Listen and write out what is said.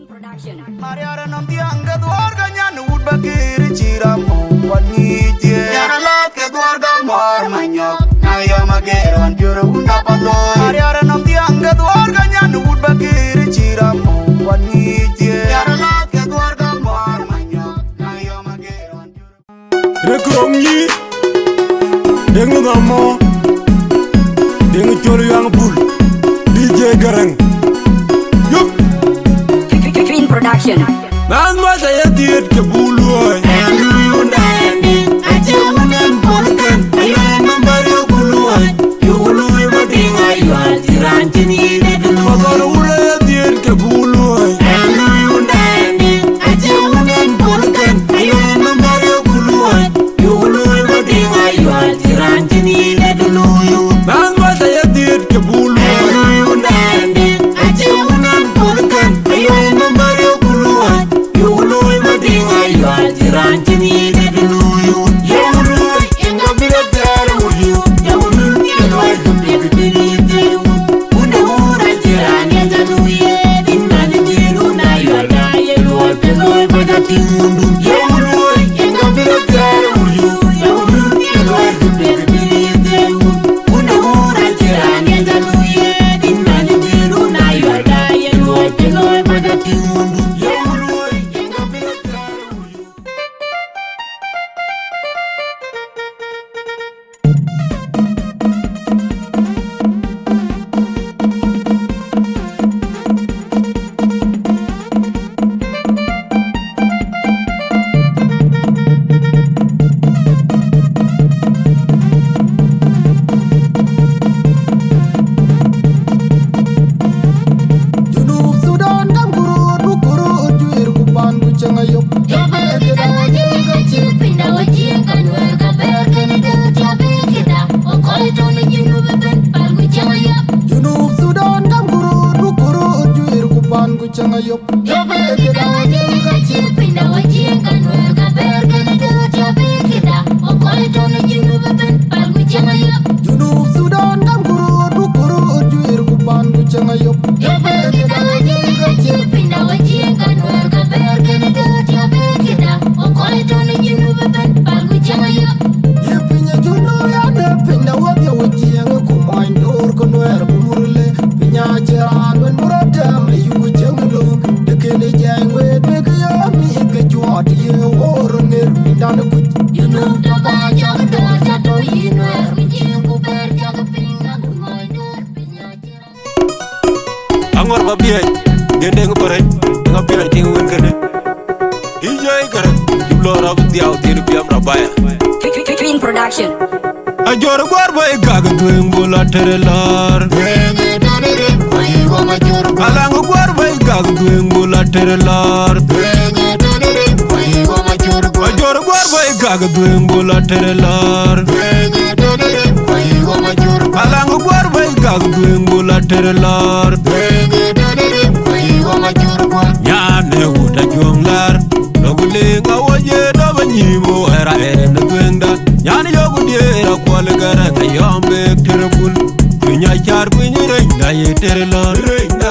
Production. Mariara nam tianga duarga nyan wood bakir chiramu wanije yara lake duarga mar manyok na yamagero anjuru unda palo Mariara nam tianga duarga nyan wood bakir chiramu wanije yara lake duarga mar manyok na yamagero anjuru Rekrongyi Dengu ngamo Dengu cholu yang bul DJ Garang Yup Twin Production. Nan masa ya diet ke bulu oi Anu yunani Ache unen polken Ayonan membari bulu oi Yulu ibading ayuan Tiran cini dedulu Makar ura ya diet ke bulu oi Anu yunani Ache unen polken Ayonan membari bulu oi Yulu ibading ayuan Tiran cini dedulu Nan masa ya diet ke bulu Anu yunani Ache unen polken Ayonan membari bulu oi Yulu ibading ayuan Tiran cini dedulu Yulu inga bila dara uyu Yulu inga kumbi bini dewu Unda ura tiran ya jaluye Inna nijiru na yuada Yelu apelo ibadati mundu Yulu inga bila dara uyu Yulu inga kumbi bini dewu Unda ura tiran ya jaluye Inna nijiru na yuada Yelu apelo ibadati mundu Yulu inga bila dara uyu Junub Sudan kam kurut bukurut juir kupan kucang ayuk Jabe kita wajib kecil pindah wajib kan warga berkena jabe kita okoi tone junub ben palgu cahaya Junub Sudan kam kurut bukurut juir kupan kucang ayuk Jabe kita wajib kecil pindah wajib kan warga berkena jabe kita okoi tone junub ben palgu cahaya Junub Sudan kam kurut bukurut juir kupan kucang ayuk Jabe kita wajib kecil pindah wajib kan warga berkena jabe kita okoi tone junub ben palgu cahaya Ye pinya juno ya ne pinya wabya wajiang kumain dor konwer bumurle pinya jeran wen muradam le yugo janglo dekene jangwe dekya mi ke juat ye wor ner pindan kuj Junub to baja to jato yinwer wajib ku berjaga pindah kumai dor pinya cerah Angor babiay gende ngore ngapira tingu wen kene Ijay kare diblora bu diaw tiru biam rabaya Twin Production. Ajor gwar bay gaga tueng bola terelar Rene donere koi goma jor Alang gwar bay gaga tueng bola terelar Rene donere koi goma jor Ajor gwar bay gaga tueng bola terelar Rene donere koi goma jor Alang gwar bay gaga tueng bola terelar Rene donere koi goma jor Nyane uta jonglar Nogule ngawaje daba nyimo era ene tuengda Nyane yogu diera kwale gara ngayombe terebul Pinya char pinyi reina ye terelar Reina